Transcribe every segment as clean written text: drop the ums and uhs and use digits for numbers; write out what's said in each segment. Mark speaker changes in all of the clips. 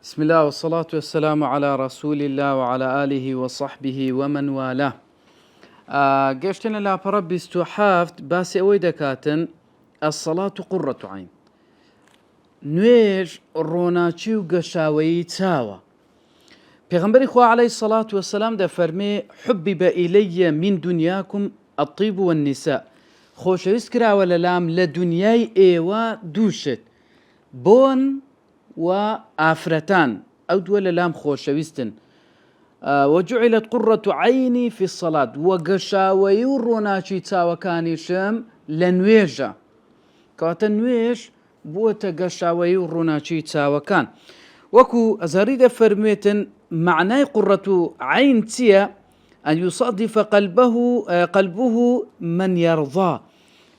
Speaker 1: بسم الله والصلاة والسلام على رسول الله وعلى آله وصحبه ومن والاه. قشتنا لا بربي استوحافت باسي اويدا كاتن الصلاة قرة عين نويج روناتشي وقشاوي تاوى پیغمبر خوا عليه الصلاة والسلام ده فرمي حبب إلي من دنياكم الطيب والنساء خوشويست كرا ولا لام لدنياي ايوا دوشت بون وآفرتان أو دول لام خوشويستن وجعلت قرة عيني في الصلاة وقشاوي وروناشي تاوكاني شم لنويجا كواتا نويج بوتا قشاوي وروناشي تاوكان وكو أزاريد فرميتن معناي قرة عين تيا أن يصادف قلبه من يرضى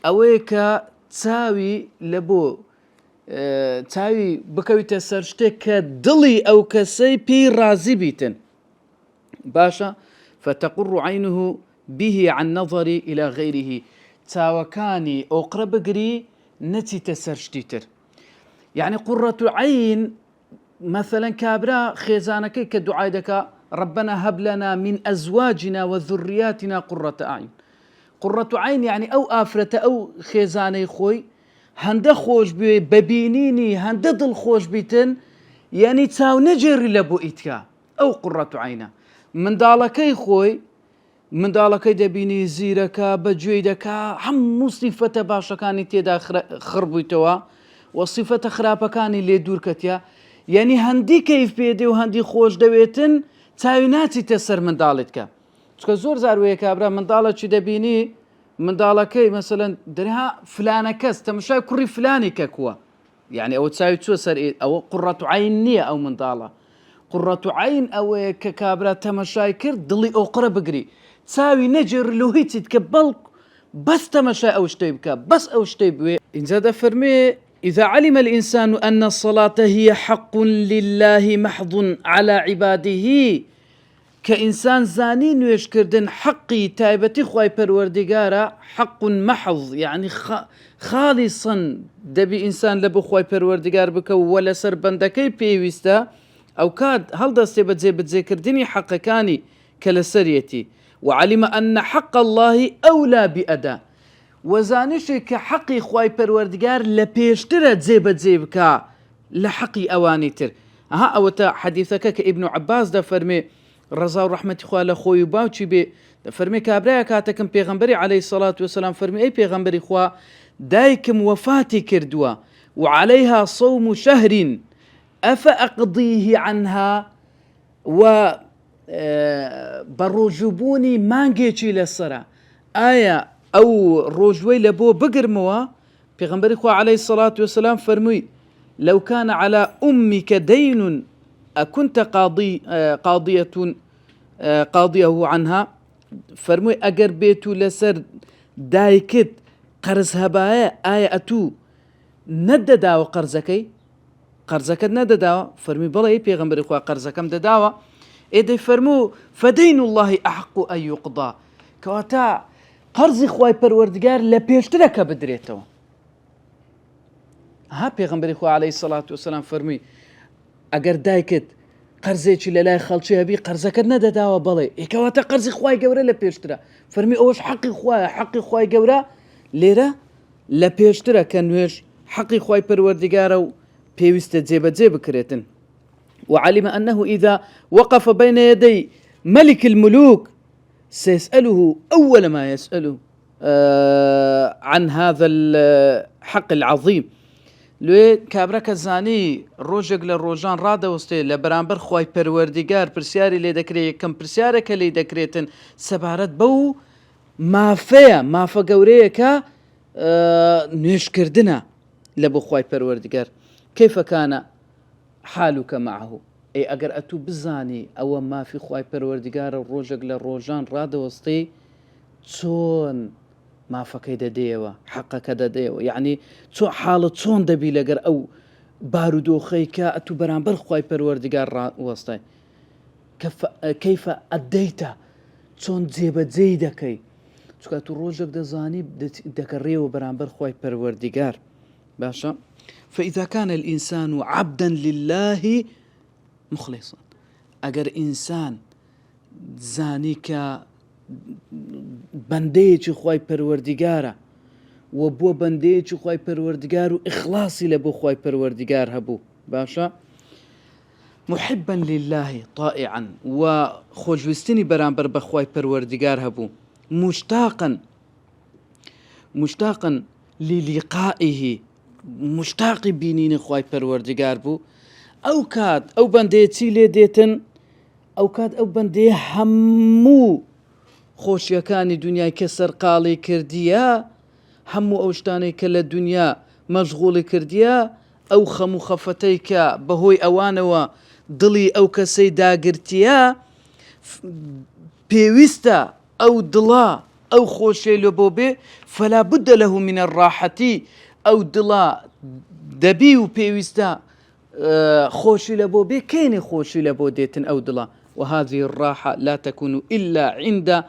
Speaker 1: أويكا تساوي لبو تاوي بكويتا سرشتك دلي أو كسي بي رازي بيتن باشا فتقر عينه به عن نظري إلى غيره تاوكاني أو قرب قري نتي تسرشتيتر يعني قرة عين مثلا كابرا خيزانك كدعاء دكا ربنا هب لنا من أزواجنا وذرياتنا قرة أعين قرة عين يعني أو آفرة أو خيزاني خوي هنده خوش ببينيني هنده دل خوش بيتن يعني تاو نجري لبو إتكا أو قرة عينه من دالكي خوي من دالكي دبيني زيركا بجويدكا هم صفة باشا كاني تيدا خربويتوا وصفة خرابة كاني اللي دوركتيا يعني هندي كيف بيدي وهندي خوش دويتن تاويناتي تسر من دالتكا تسكا زور زاروية كابرا من دالتشي دبيني من دالكي مثلا درها فلانة كس تمشاي كوري فلاني ككوا يعني او تساوي تسر او قرة عين نية او من دالة قرة عين او ككابرا تمشاي كر دلي او قرب قري تساوي نجر لوهيتي تكبلك بس تمشاي او شتيبكا بس او شتيب إن زاد فرمي إذا علم الإنسان أن الصلاة هي حق لله محض على عباده كإنسان زاني نويش كردن حقي تايبتي خواي پروردگارا حق محض يعني خالصا دبي إنسان لبو خواي پروردگار بك ولا سر بندكي بيويستا أو كاد هل دستي بتزي كردني حق كاني كالسريتي وعلم أن حق الله أولى بأداء وزانشي كحقي خواي پروردگار لپيشتره تزي بكا لحقي أوانيتر أو تا حديثك كابن عباس دا فرمي رضا ورحمة خواه لخوي باوچي بي فرمي كابرايا كاتكم پیغمبري عليه الصلاة والسلام فرمي اي پیغمبري خواه دايكم وفاتي كردوا وعليها صوم شهر أفأقضيه عنها بروجبوني مانجيشي للصرا آية أو روجوي لبو بقرموا پیغمبري خواه عليه الصلاة والسلام فرمي لو كان على أمك دين أكنت قاضيه عنها فرمي أجر بيتو لسر دايكت قرز هبايا آية أتو نددا وقرزكي قرزك نددا فرمي بلا اي پیغمبر خوا قرزكم دداوا ايدي فرمو فدين الله أحق أن يقضى كواتا قرز خواي پروردگار لپیشترك بدريتو ها پیغمبر خوا عليه الصلاة والسلام فرمي اگر دايكت قرزيشي للاي خلشي هبي قرزك ندداوا بلا اي كواتا قرز خواي گورا لپیشترا فرمي اوش حقي خواي گورا ليرا لپیشترا كنوش حقي خواي پروردگارو بيوست زيب كريتن وعلم أنه إذا وقف بين يدي ملك الملوك سيسأله أول ما يسأله عن هذا الحق العظيم لو كابرك الزاني روجك للروجان رادا وستي لبرامبر خواي پروردگار برسياري لي دكري كم برسيارك لي دكريتن سبارت بو ما فقوريكا نيش كردنا لبو خواي پروردگار كيف كان حالك معه اي اگر اتو بزاني او ما في خواي پروردگار روجك للروجان رادا وستي تون ما فكيد ديوا حقك ديوا يعني تو حالة تون دبي لقر او بارودو خيكا اتو برانبر خواي پروردگار وستي كيف اديت تون زيدكي تكاتو روجك دزاني دكريو برانبر خواي پروردگار باشا فإذا كان الإنسان عبدا لله مخلصا ئەگەر ئینسان زانی کە بەندەیەکی خوای پەروەردیگارە و بۆ بەندەیەکی خوای پەروەردیگار و ئیخلاسی لە بۆ خوای پەروەردیگار هەبوو باشە محبا لله طائعا و خۆشویستنی بەرامبەر بە خوای پەروەردیگار هەبوو مشتاقا للقائه مشتاقی بینینی خوای پەروەردیگار بوو ئەو کات ئەو بەندەیە چی لێ دێتن ئەو کات ئەو بەندەیە هەموو خۆشیەکانی دنیای کە سەرقاڵی کردیە هەموو ئەو شتانەی کە لە دنیا مەشغوڵی کردیە ئەو خەم و خەفەتەی کە بەهۆی ئەوانەوە دڵی ئەو کەسەی داگرتیە پێویستە ئەو دڵە ئەو خۆشیە لە بۆ بێ فلا بد له من الراحەتی ئەو دڵە دەبی و پێویستە خۆشی لە بۆ بێ کەینێ خۆشی لە بۆ دێتن ئەو دڵە وهذه الراحة لا تكون إلا عند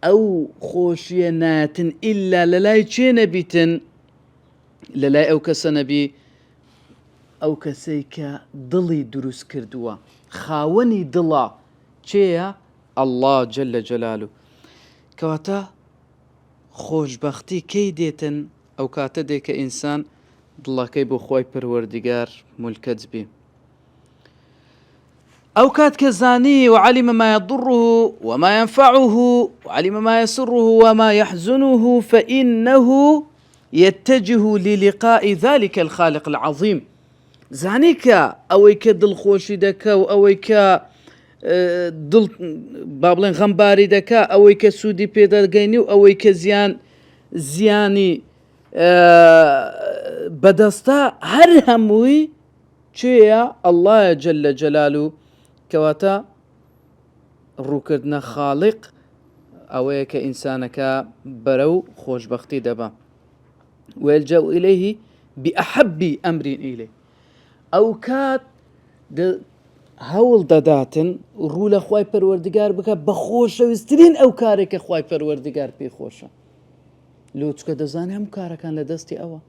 Speaker 1: أو خوشية ناتن إلا للاي چه نبيتن للاي أو كس نبي أو كسيك ضلي دروس كردوا خاوني ضلا چه الله جل جلاله كواتا خوش بختي كي ديتن أو كاتا ديك إنسان ضلا كي بو خواي پروردگار ملكت بي أو كات كزاني وعلم ما يضره وما ينفعه وعلم ما يسره وما يحزنه فإنه يتجه للقاء ذلك الخالق العظيم زانيك أويك دل خوشي دكا وأويك دل بابلين غمباري دكا أويك سودي بيدر جيني وأويك زياني بدستا هر هموي چيا الله جل جلاله كواتا ڕووکردنە خاڵق ئەوەیە کە ئینسانەکە بەرەو خۆشبەختی دەبا ويلجأ إليه بأحب أمر إليه ئەو کات هەوڵ دەداتن ڕوو لە خوای پەروەردیگار بکە بە خۆشەویستترین ئەو کارێکە خوای پەروەردیگار پێی خۆشە لۆ چکە دەزانێ هەموو کارەکان لە دەستی ئەوە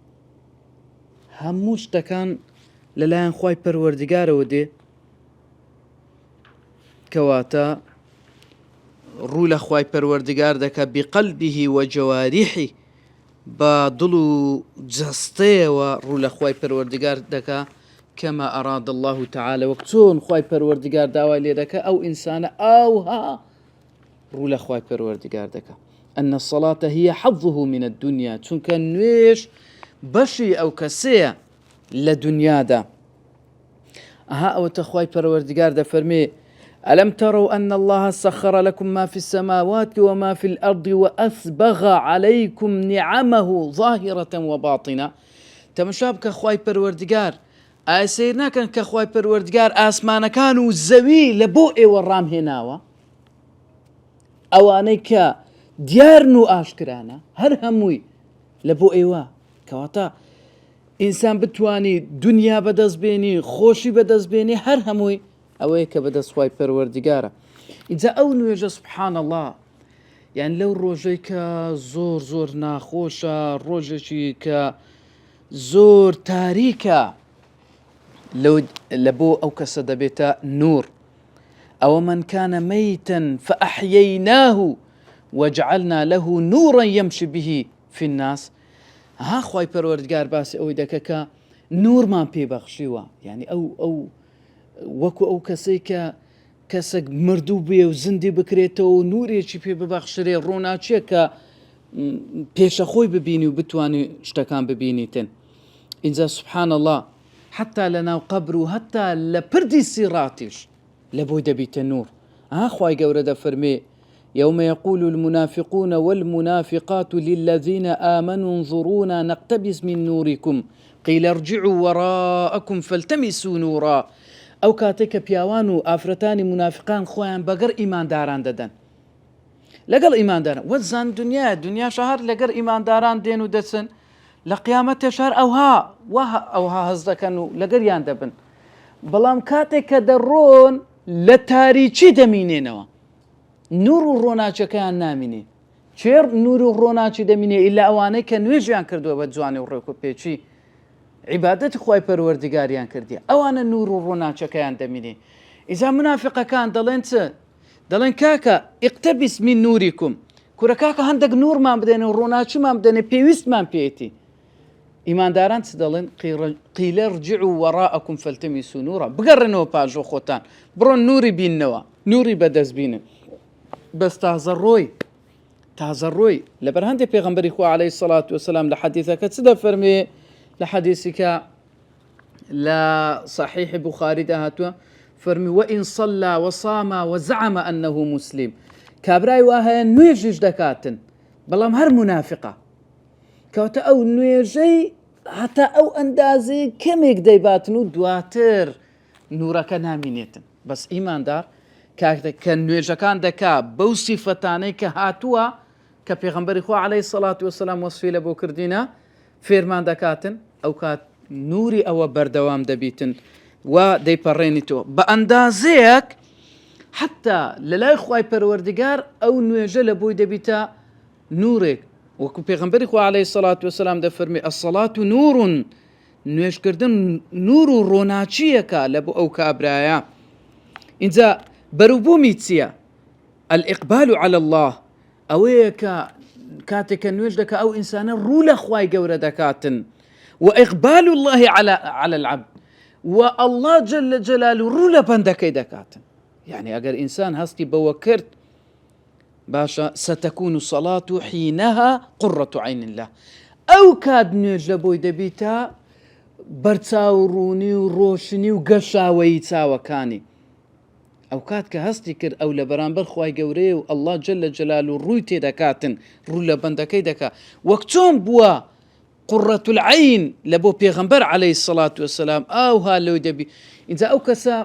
Speaker 1: هەموو شتەکان لەلایەن خوای پەروەردیگارەوە دێ كواتا ڕوو لە خوای پەروەردیگار دەکە بقلبه وجوارحه با دڵ و جەستەیەوە ڕوو لە خوای پەروەردیگار دەکە كما أراد الله تعالى وەک خوای پەروەردیگار داوای لێ دەکە ئەو ئینسانە ئاوها ڕوو لە خوای پەروەردیگار دەکە أن الصلاة هي حظه من الدنيا چونکە نوێژ بەشی ئەو کەسەیە لە دنیادا ئەها ئەوەتە خوای پەروەردیگار دەفەرمێ ألم تروا أن الله سخر لكم ما في السماوات وما في الأرض وأسبغ عليكم نعمه ظاهرة وباطنة تمشابك خواي پروردگار آسيرنا كان كخواي پروردگار آسمان كانوا زوي لبوئي والرام هناوا أوانيك ديارنو آشكرانا هر هموي لبوئي وا كواتا إنسان بتواني دنيا بدز بيني خوشي بدز بيني هر هموي ئەوەیە کە بەدەست خوای پەروەردیگارە ئینجا ئەو نوێژە سبحان الله یان لەو ڕۆژەی کە زۆر ناخۆشە ڕۆژێکی کە زۆر تاریکە لە بۆ ئەو کەسە دەبێتە نور ئەوە من كان ميتا فأحييناه وجعلنا له نورا يمشي به في الناس ها خوای پەروەردیگار باسی ئەوەی دەکە کە نورمان پێبەخشیوە یعنی ئەو وەکو ئەو کەسەی کە کەسێک مردوو بێ و زندی بکرێتەوە و نورێکی پێ ببەخشرێ ڕۆناچیە کە پێشەخۆی ببینی و بتوانانی شتەکان ببینیتن ئینجا سبحان الله حتى لەناو قەبر و حتى لە پردی سیڕاتیش لە بۆی دەبیتە نور خوای گەورە دەفەرمێ يوم يقول المنافقون والمنافقات للذين آمنوا انظرونا نقتبس من نوركم قيل ارجعوا وراءكم فالتمسوا نورا ئەو کاتێک کە پیاوان و ئافرەتانی منافقان خۆیان بەگەر ئیمانداران دەدەن لەگەڵ ئیمانداران وەزان دنیا شەهر لەگەر ئیمانداران دێن و دەچن لە قیامەتێ شەهر ئەوها هەز دەکەن و لەگەریان دەبن بەڵام کاتێک کە دەڕۆن لە تاریکی دەمینێنەوە نور و ڕۆناچەکەیان نامینێ چێر نور و ڕۆناچی دەمینێ ئیلا ئەوانەی کە نوێژیان کردووە بە جوانی و ڕێک و پێچی عیبادەتی خوای پەروەردگاریان کردی ئەوانە نور و ڕۆناچەکەیان دەمینێ ئیجا منافقەکان دەڵێن چ دەڵێن کاکە ئیقتەبیس من نوریکم کورە کاکە هەندێک نورمان بدەنێ و ڕۆناچیمان بدەنێ پێویستمان پێیەتی ئیمانداران چ دەڵێن قیلە ڕجعوا وەڕاءەکم فەلتەمیسوا نوورا بگەڕێنەوە پاژۆ خۆتان بڕۆن نوری بیننەوە نوری بەدەست بینن بەس تازە ڕۆی لەبەر هەندێک پێغەمبەری خوا عەلەیهی سەڵات وەسەلام لە حەدیثەکە چ دەفەرمێ لە حەدیثێکە لە صحیحی بوخاریدا هاتووە فەرمی وئین صەلا وەصاما وەزەعەمە ئەنەهو موسلیم کابرای وا هەیە نوێژیش دەکاتن بەڵام هەر منافقە کەواتە ئەو نوێژەی هەتا ئەو ئەندازەی کەمێک دەیباتن و دواتر نورەکە نامینێتن بەس ئیماندار کە نوێژەکان دەکا بەو سیفەتانەی کە هاتووە کە پێغەمبەری خوا عەلەیهی سەڵات وەسەلام وەسفی لە بۆ کردینە فێرمان دەکاتن ئەو کات نوری ئەوە بەردەوام دەبیتن و دەیپەڕێنیتەوە بە ئەندازەیەک حتا لە لای خوای پەروەردگار ئەو نوێژە لە بۆی دەبیتە نورێک وەکو پێغەمبەری خوا عەلەیهی سەڵات وەسەلام دەفەرمێ ئەسەڵات نور نوێژکردن نور و ڕۆناچیەکە لە بۆ ئەو کابرایە اینجا بەروبوومی چییە الئیقبال على الله ئەوەیە کە کاتێک کە نوێژ دەکا ئەو ئینسانە ڕوو لە خوای گەورە دەکاتن وإقبال الله على العبد والله جل جلاله ڕوو لە بەندەکەی دەکاتن يعني ئەگەر ئینسان هەستی بەوە کرد باشە ستكون الصلاة حينها قرة عين الله ئەو کات نوێژ لە بۆی دەبیتە بەرچاوڕوونی و ڕۆشنی و گەشاوەی چاوەکانی ئەو کات کە هەستی کرد ئەو لە بەرامبەر خوای گەورەیە و الله جل جلاله ڕووی تێدەکاتن ڕوو لە بەندەکەی دەکات وەک چۆن بووە قرة العين لە بۆ پێغەمبەر عەلەیهی سەڵات وەسەلام ئاوها لەوەی دەبی ئینجا ئەو کەسە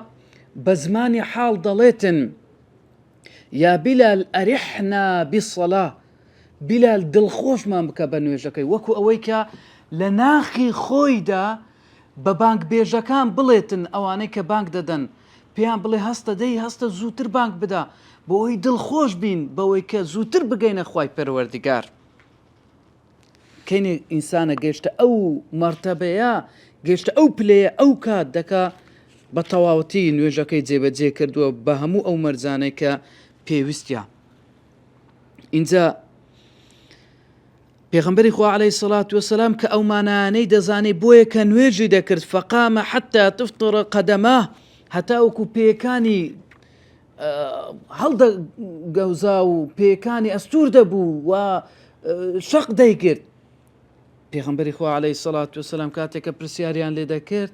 Speaker 1: بە زمانی حاڵ دەڵێتن یا بیلال ئەریحنا بالصەلاة بیلال دڵخۆشمان بکە بە نوێژەکەی وەکو ئەوەی کە لە ناخی خۆیدا بە بانگ بێژەکان بڵێتن ئەوانەی کە بانگ دەدەن پێیان بڵێ هەستە دەی هەستە زووتر بانگ بدا بۆ ئەوەی دڵخۆش بین بەوەی کە زووتر بگەینە خوای پەروەردگار کەینێ ئینسانە گەیشتە ئەو مەرتەبەیە گەیشتە ئەو پلەیە ئەو کات دەکا بە تەواوەتی نوێژەکەی جێبەجێ کردووە بە هەموو ئەو مەرجانەی کە پێویستە اینجا پێغەمبەری خوا عەلەیهی سەڵات وەسەلام کە ئەو مانایانەی دەزانێ بۆیە کە نوێژی دەکرد فەقامە حەتا تفتڕە قەدەماه هەتا وەکو پێیەکانی هەڵدەگەوزا و پێیەکانی ئەستور دەبوو و شەق دەیگرت پێغەمبەری خوا عەلەیهی سەڵات وەسەلام کاتێک کە پرسیاریان لێ دەکرد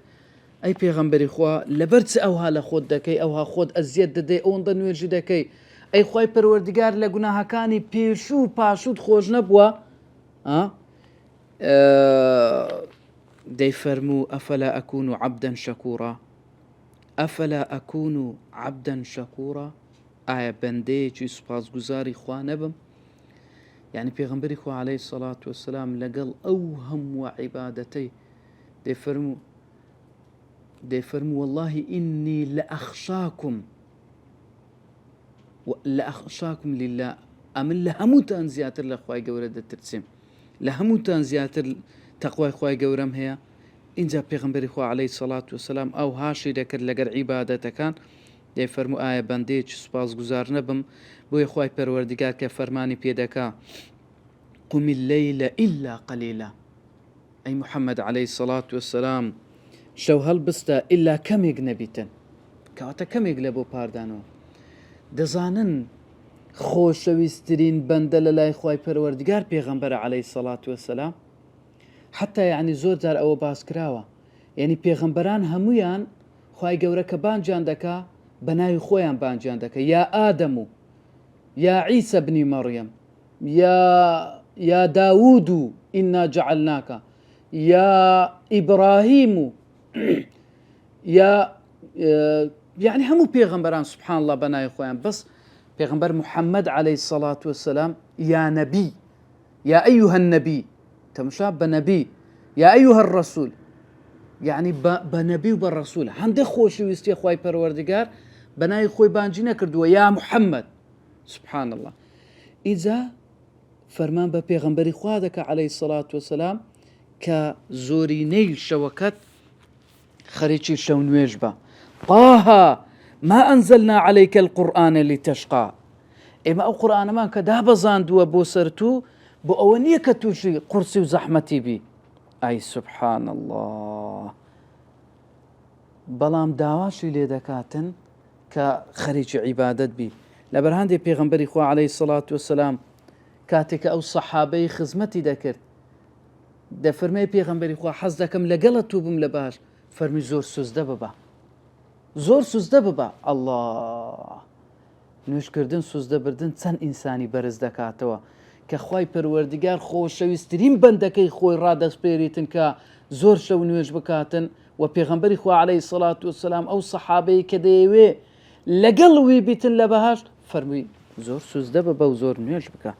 Speaker 1: ئەی پێغەمبەری خوا لەبەر چ ئەوها لە خۆت دەکەی ئەوها خۆت ئەزیەت دەدەی ئەوەندە نوێژی دەکەی ئەی خوای پەروەردگار لە گوناهەکانی پێشوو و پاشوت خۆش نەبووە دەیفەرموو ئەفەلا ئەکون عەبدەن شەکوورا ئەفەلا ئەکون عەبدەن شەکوورا ئایا بەندەیەکی سوپاسگوزاری خوا نەبم يعني پێغەمبەری خوا عەلەیهی سەڵات وەسەلام لەگەڵ ئەو هەموو عیبادەتەی دەیفەرموو والله إني لأخشاكم لله ئەمن لە هەمووتان زیاتر لە خوای گەورە دەترسیم لە هەمووتان زیاتر تەقوای خوای گەورەم هەیە اینجا پێغەمبەری خوا عەلەیهی سەڵات وەسەلام ئەو هاشی دەکرد لەگەر عیبادەتەکان دەیفەرموو ئایا بەندەیەکی سوپاسگوزار نەبم بۆیە خوای پەروەردگار کە فەرمانی پێدەکا قم الليل إلا قليلا ئەی محەممەد عەلەیهی سەڵات وەسەلام شەو هەڵبستە ئیلا کەمێک نەبیتن کەواتە کەمێک لە بۆ پاردانەوە دەزانن خۆشەویستترین بەندە لە لای خوای پەروەردگار پێغەمبەرە عەلەیهی سەڵات وەسەلام حتا یعنی زۆر جار ئەوە باس کراوە یعنی پێغەمبەران هەمویان خوای گەورە کە بانجیان دەکا بە ناوی خۆیان بانجیان دەکە یا ئادەم و یا عیسە بنی مەڕیەم یا داوود و ئینا جەعەلناکە یا ئیبراهیم و یا يعني هەموو پێغەمبەران سبحان الله بە ناوی خۆیان بەس پێغەمبەر محەممەد عەلەیهی سەڵات وەسەلام یا نەبی یا ئەیوهە النەبی تەماشا بە نەبی یا ئەیوهە الرەسوول يعني بە نەبی و بە ڕەسوول هەندێک خۆشەویستی خوای پەروەردگار بە ناوی خۆی بانجی نەکردووە یا محەممەد سبحان الله ئیجا فەرمان بە پێغەمبەری خوا دەکە عەلەیهی سەڵات وەسەلام کە زۆرینەی شەوەکەت خەریکی شەو نوێژ بە. طه ما أنزلنا عليك القرآن لتشقى. ئێمە ئەو قورئانەمان کە دابەزاندووە بۆ سەرتوو بۆ ئەوە نییە کە تووشی قورسی و زەحمەتی بی. ئای سوبحان الله. بەڵام داواشی لێ دەکاتن کە خەریکی عیبادەت بی. لەبەر هەندێک پێغەمبەری خوا عەلەیهی سەڵات وەسەلام کاتێککە ئەو سەحابەی خزمەتی دەکرد دەفەرمێ پێغەمبەری خوا حەز دەکەم لەگەڵە تو بم لە باش، فەرمی زۆر سوزدە ببە، زۆر سوزدە ببە. الله، نوێژکردن سوزدەبردن چەند ئینسانی بەرز دەکاتەوە کە خوای پەروەردیگار خۆشەویستترین بەندەکەی خۆی ڕادەسپێریتن کە زۆر شەو نوێژ بکاتن. و پێغەمبەری خوا عەلەیهی سەڵات وەسەلام ئەو سەحابەی کە دەیەوێ لەگەڵ وی بیتن لە بەهاشت فەرمی زۆر سوزدە ببە و زۆر نوێژ بکە.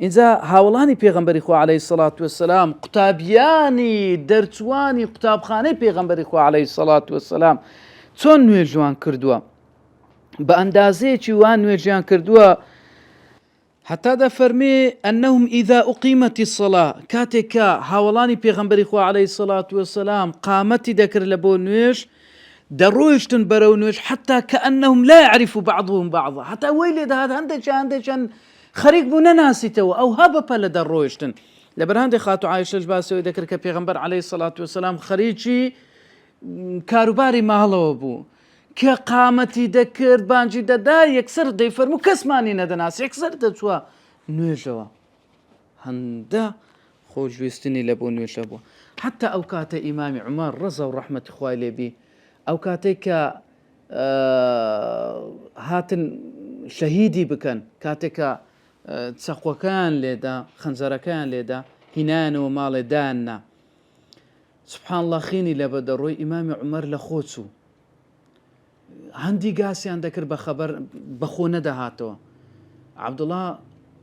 Speaker 1: اینجا هاوڵانی پێغەمبەری خوا عەلەیهی سەڵات وەسەلام قوتابیانی دەرچوانی قوتابخانەی پێغەمبەری خوا عەلەیهی سەڵات وەسەلام چۆن نوێژوان کردووە، بە ئەندازەیەکی وان نوێژیان کردووە حتى دەفەرمێ ئەنەهم ئیذا ئوقیمەتی الصەڵا، کاتێک کە هاوڵانی پێغەمبەری خوا عەلەیهی سەڵات وەسەلام قامەتی دەکرد لە بۆ نوێژ دەڕۆیشتن بەرەو نوێژ حتى كأنهم لا يعرف بعضهم بعضا، حتى وەی لێ دەهات هەندێکیان خەریک بوو نەناسیتەوە ئەو هەبەپە لە دەڕۆیشتن. لەبەر هەندێک خاتو عایشەش باسەوەی دەکرد کە پێغەمبەر عەلەیهی سەڵات وەسەلام خەریکی کاروباری ماڵەوە بوو کە قامەتی دەکرد بانجی دەدا یەکسەر دەیفەرموو کەسمانی نەدەناس، یەکسەر دەچووە نوێژەوە. هەندە خۆشویستنی لە بۆ نوێژە بووە. حتى ئەو کاتە ئیمامی عومەر ڕەزا و ڕەحمەتی خوای لێبی ئەو کاتێک کە هاتن شەهیدی بکەن، کاتێک کە چەقوەکان لێدا خەنجەرەکان لێدا هینانەوە ماڵێ داننا، سبحان الله خینی لە بەدەڕۆی ئیمامی عومەر لە خۆچوو هەندی گاسیان دەکرد بە خەبەر بەخۆ نەدەهاتەوە.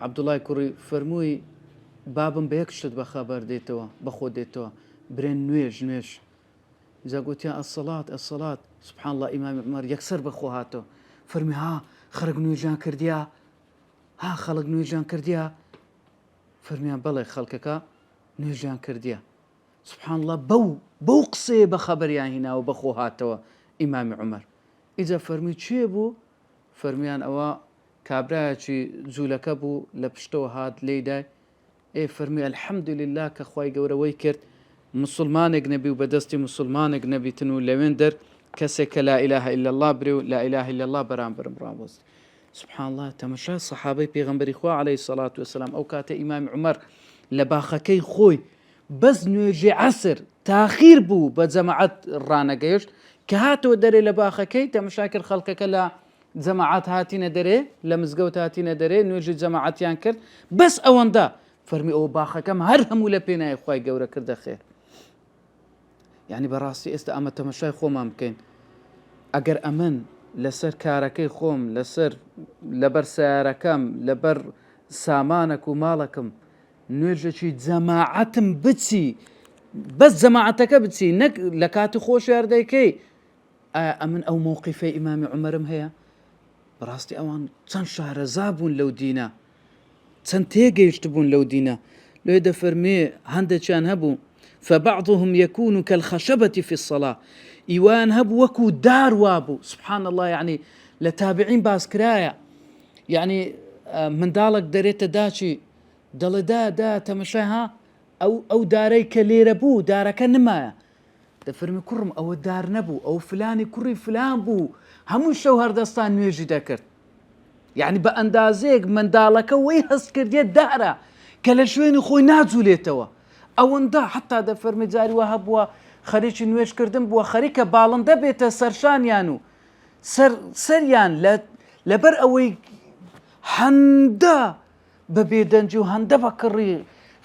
Speaker 1: عەبدوڵای کوڕی فەرمووی بابم بە یەک شت بە خەبەر دێتەوە بەخۆ دێتەوە، برێن نوێژ جا گوتیان ئەسەڵات ئەسەڵات. سبحان الله ئیمامی عومەر یەکسەر بەخۆ هاتەوە فەرمی ها خەڵک نوێژیان کردیا، ها خەڵک نوێژیان کردیا، فەرمیان بەڵێ خەڵکەکە نوێژیان کردیا. سبحان الله بەو قسەیە بە خەبەریان هیناوە بەخۆ هاتەوە ئیمامی عومەر. ئیجا فەرمی چێ بوو؟ فەرمیان ئەوە کابرایەکی جوولەکە بوو لە پشتەوە هات لێدای فەرمی ئەلحەمدولله کە خوای گەورەوەی کرد مسلمانێک نەبی و بەدەستی مسلمانێک نەبیتن و لەوێن دەر کەسێک کە لا ئیلاهە ئیلا الله برێ و لا ئیلاهە ئیلا الله بەرامبرم ڕابوەست. سبحان الله تەمەشای سەحابەی پێغەمبەری خوا عەلەیهی سەڵات وەسەلام ئەو کاتە ئیمامی عومەر لە باخەکەی خۆی بەس نوێژی عەسر تاخیر بوو بە جەماعەت ڕانەگەیشت کە هاتەوە دەرێ لە باخەکەی تەمەشا کرد خەڵکەکە لە جەماعەت هاتینە دەرێ لە مزگەوت هاتینە دەرێ نوێژی جەماعەتیان کرد بەس ئەوەندە فەرمی ئەوە باخەکەم هەر هەموو لە پێناوی خوای گەورە کردە خێر. یعنی بەڕاستی ئێستا ئەمە تەمەشای خۆمان بکەین ئەگەر ئەمن لەسەر کارەکەی خۆم لەبەر سیارەکەم لەبەر سامانەک و ماڵەکەم نوێژێکی جەماعەتم بچی بەس جەماعەتەکە بچی نەک لە کاتی خۆشیاردەکەی ئەمن ئەو مووقیفەی ئیمامی عومەرم هەیە. بەڕاستی ئەوان چەند شارەزا بوون لەو دینە، چەند تێگەیشت بوون لەو دینە. لێ دەفەرمێ هەندێکیان هەبوو فبعضهم يكون كالخشبة في الصلاة، ئیوان هەبوو وەکو دار وابوو. سبحان الله، يعني لە تابعین باس کرایە، يعني منداڵک دەرێتە داچی دەڵێ دا تەمەشای ها ئەو دارەی کە لێرە بوو دارەکە نمایە، دەفەرمی کوڕم ئەوە دار نەبوو، ئەو فلانی کوڕی فلان بوو، هەموو شەو هەردەستان نوێژی دەکرد. يعني بە ئەندازەیەک منداڵەکە وەی هەست کردێ دارە کە لە شوێنی خۆی ناجوولێتەوە ئەوەندە. حتا دەفەرمی جاری وە هەبووە خەریکی نوێژکردن بووە خەریکە باڵندە بێتە سەرشانیان و سەریان لەبەر ئەوەی هەندە بە بێدەنجی و هەندە بە کڕی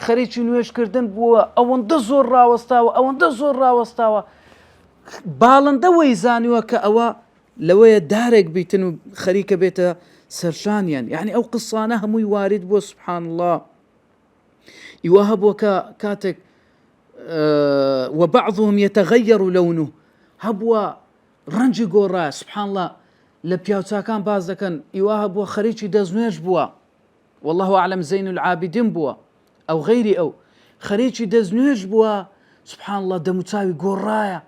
Speaker 1: خەریکی نوێژکردن بووە ئەوەندە زۆر ڕاوەستاوە باڵندە وەی زانیوە کە ئەوە لەوەیە دارێک بیتن و خەریکە بێتە سەرشانیان. يعني ئەو قسانە هەمووی وارد بووە. سبحان الله. ئیوا هەبووە کە کاتێک وبعضهم يتغير لونه، هەبووە ڕەنجی گۆڕایە. سبحان الله لە پیاوچاکان باز دەکەن ئیوا هەبووە خەریکی دەستنوێژ بووە، والله أعلم زين العابدين بووە ئەو غەیری ئەو خەریکی دەستنوێژ بووە سبحان الله دەموچاوی گۆڕایە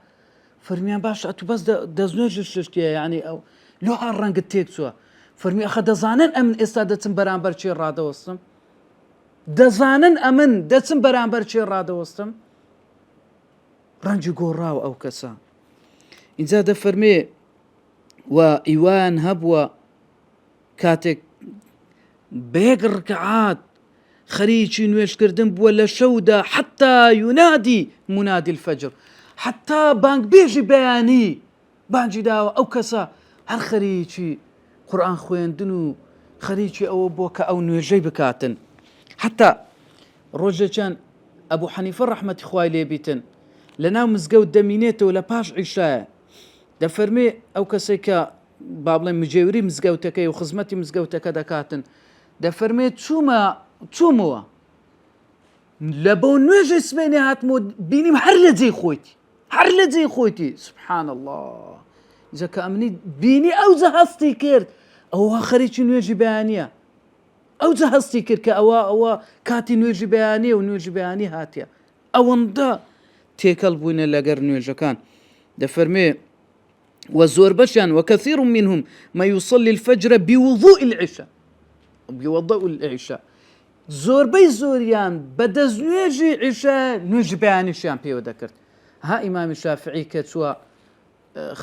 Speaker 1: فەرمیان باش ئەتو بەس دەستنوێژ شتیە یعنی ئەو لۆ هەر ڕەنگت تێک چووە فەرمی ئەخە دەزانن ئەمن ئێستا دەچم بەرامبەر چێ ڕادەوەستم دەزانن ئەمن دەچم بەرامبەر چێ ڕادەوەستم ڕەنجی گۆڕاوە ئەو کەسە اینجا دەفەرمێ و ئیوان هەبووە کاتێک بەیەک ڕکعات خەریکی نوێژکردن بووە لە شەودا حتا یونادی منادی الفەجر حتا بانگ بێژی بەیانی بانجی داوە ئەو کەسە هەر خەریکی قورئان خوێندن و خەریکی ئەوە بۆ کە ئەو نوێژەی بکاتن حتا ڕۆژێکیان ئەبوو حەنیفە ڕەحمەتی خوای لێبیتن لەناو مزگەوت دەمینێتەوە لە پاش عیشایە دەفەرمێ ئەو کەسێک کە با بڵێن مجێوری مزگەوتەکەی و خزمەتی مزگەوتەکە دەکاتن دەفەرمێ چوومەوە لە بۆ نوێژی سبەینێ هاتمەوە بینیم هەر لە جێی خۆیتی سبحان الله ئیجا کە ئەمنی بینی ئەوجە هەستی کرد ئەوە خەریکی نوێژی بەیانیە ئەوجە هەستی کرد کە ئەوە کاتی نوێژی بەیانیە و نوێژی بەیانی هاتیە ئەوەندە تێکەڵ بووینە لەگەر نوێژەکان دەفەرمێ وزور بشان وكثير منهم ما يصلي الفجر بوضوء العشاء زۆربەی زۆریان بەدەست نوێژی عیشا نوێژی بەیانیشیان پێوە دەکرد ها ئیمامی شافعی کە چووە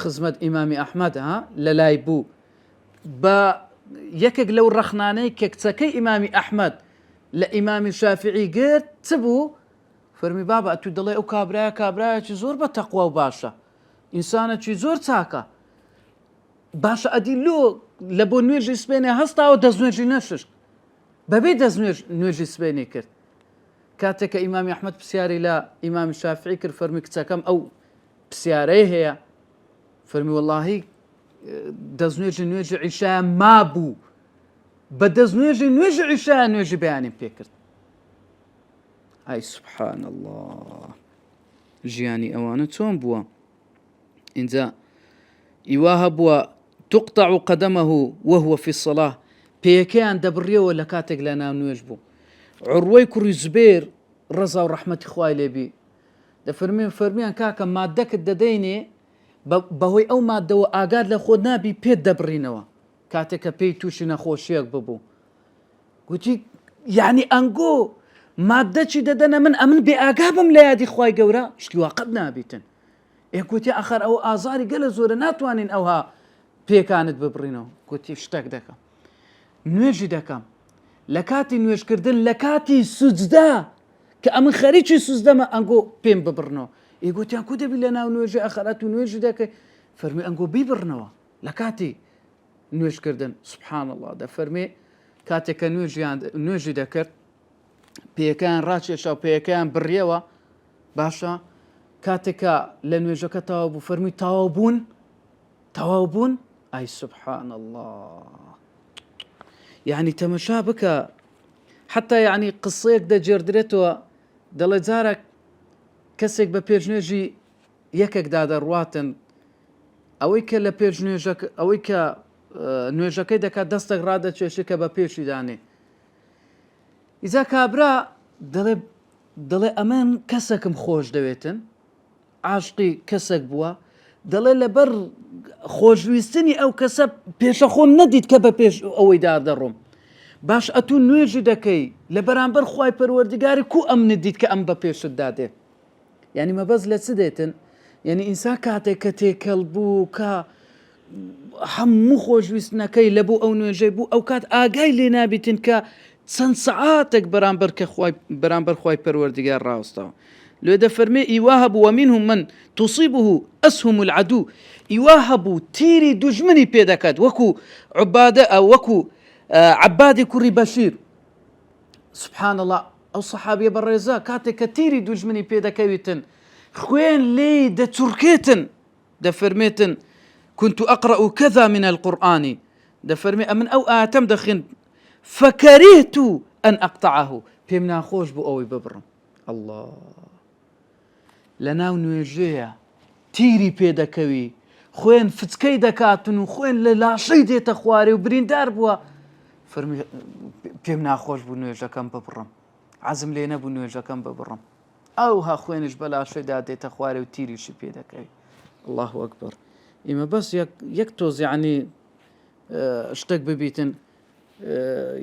Speaker 1: خزمەت ئیمامی ئەحمەد ها لە لای بوو بە یەکێک لەو ڕەخنانەی کە کچەکەی ئیمامی ئەحمەد لە ئیمامی شافعی گرت چ بوو فەرمی بابە ئەتوو دەڵێ ئەو کابرایەکی زۆر بە تەقوا و باشە ئینسانێکی زۆر چاکە باشە ئەدی لۆ لە بۆ نوێژی سبەینێ هەستاوە دەست نوێژی نەششت بەبێ دەست نوێژی سبەینی کرد کاتێک کە ئیمامی ئەحمەد پرسیاری لە ئیمامی شافعی کرد فەرمی کچەکەم ئەو پرسیارەیە هەیە فەرمی وەڵڵاهی دەست نوێژی عیشایە مابوو بە دەست نوێژی عیشایە نوێژی بەیانیم پێ کرد ئای سبحان الله ژیانی ئەوانە چۆن بووە اینجا ئیوا هەبووە تقطع قدمه وهو في الصلاة پێیەکەیان دەبڕیەوە لە کاتێک لە ناو نوێژ بوو عروەی کوڕی زوبێر ڕەزا و ڕەحمەتی خوای لێبی فەرمیان کاکە مادەکت دەدەینێ بەهۆی ئەو مادەوە ئاگار لە خۆ نابی پێت دەبڕینەوە کاتێک کە پێی تووشی نەخۆشیەک ببوو گوتی یعنی ئەنگۆ مادەچی دەدەنە من ئەمن بێ ئاگا بم لە یادی خوای گەورە شتی واقعت نابیتن گوتی ئەخەر ئەو ئازاری گەلە زۆرە ناتوانین ئەوها پێکانت ببڕینەوە گوتی شتێک دەکەم نوێژی دەکەم لە کاتی نوێژکردن لە کاتی سوجدا کە ئەمن خەریکی سوجدەمە ئەنگۆ پێم ببڕنەوە گوتیان کو دەبی لە ناو نوێژی ئەخەرەت و نوێژی دەکەی فەرمی ئەنگۆ بیبڕنەوە لە کاتی نوێژکردن سبحان الله دەفەرمێ کاتێک کە نوێژی دەکرد پێیەکەیان ڕاکێشا و پێیەکەیان بڕیەوە باشە کاتێکە لە نوێژەکە تەواو بوو فەرمی تەواو بوون ئای سبحان الله یعنی تەمەشا بکە حتا یعنی قسەیەک دەجێردرێتەوە دەڵێ جارێک کەسێک بە پێشنوێژی یەکێکدا دەڕواتن ئەوەی کە لە پێش ئەوەی کە نوێژەکەی دەکات دەستێک ڕادەکێشێ کە بە پێشی دانێ ئیجا کابرا دەڵێ ئەمەن کەسێکم خۆش دەوێتن عاشقی کەسێک بووە دەڵێ لەبەر خۆشویستنی ئەو کەسە پێشە خۆم نەدیت کە بە پێش ئەوەی دادەڕۆم باش ئەتوو نوێژی دەکەی لە بەرامبەر خوای پەروەردگاری کو ئەم ندیت کە ئەم بە پێشت دادێ یعنی مەبەز لە چ دێتن یعنی ئینسان کاتێک کە تێکەڵ بوو کە هەموو خۆشویستنەکەی لە بۆ ئەو نوێژەی بوو ئەو کات ئاگای لێ نابیتن کە چەند سەعاتێک بەرامبەر خوای پەروەردگار ڕاوەستاوە لێ دەفەرمێ ئیوا هەبوو ومنهم من تصيبه أسهم العدو ئیوا هەبوو تیری دوژمنی پێ دەکات وەکو عبادی کوڕی بەشیر سبحان الله ئەو سەحابیە بەڕێزە کاتێک کە تیری دوژمنی پێ دەکەویتن خوێن لێ دەچورکێتن دەفەرمێتن كنت أقرأ كذا من القرآن دەفەرمێ ئەمن ئەو ئاتەم دەخوێن فكرهت أن أقطعه پێم ناخۆش بوو ئەوەی ببڕم الله لەناو نوێژەیە تیری پێ دەکەوی خوێن فتکەی دەکاتن و خوێن لە لاشەی دێتە خوارێ و بریندار بووە فەرمی پێم ناخۆش بوو نوێژەکەم ببڕم عزم لێ نەبوو نوێژەکەم ببڕم ئەو ها خوێنش بەلاشەیدا دێتە خوارێ و تیریشی پێ دەکەی الله ئەکبەر ئێمە بەس یەک تۆز یعنی شتێک ببیتن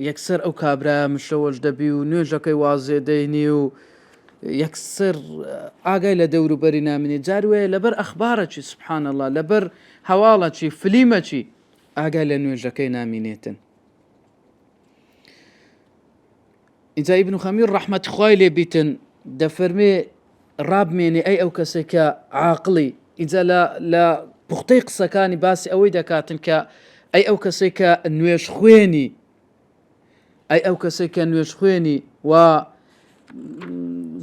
Speaker 1: یەکسەر ئەو کابرا مشەوەش دەبی و نوێژەکەی وازێ دەینی و یەکسەر ئاگای لە دەوروبەری نامێنێت جاروێ لەبەر ئەخبارەکی سبحان الله لەبەر هەواڵەکی فلیمەکی ئاگای لە نوێژەکەی نامێنێتن ئینجا ئیبن خەمیر ڕەحمەتی خوای لێ بیتن دەفەرمێ ڕابمێنێ ئەی ئەو کەسێک کە عاقڵی ئینجا لە پوختەی قسەکانی باسی ئەوەی دەکاتن کە ئەی ئەو کەسێک کە نوێژ خوێنی ئەی ئەو کەسێک کە نوێژ خوێنی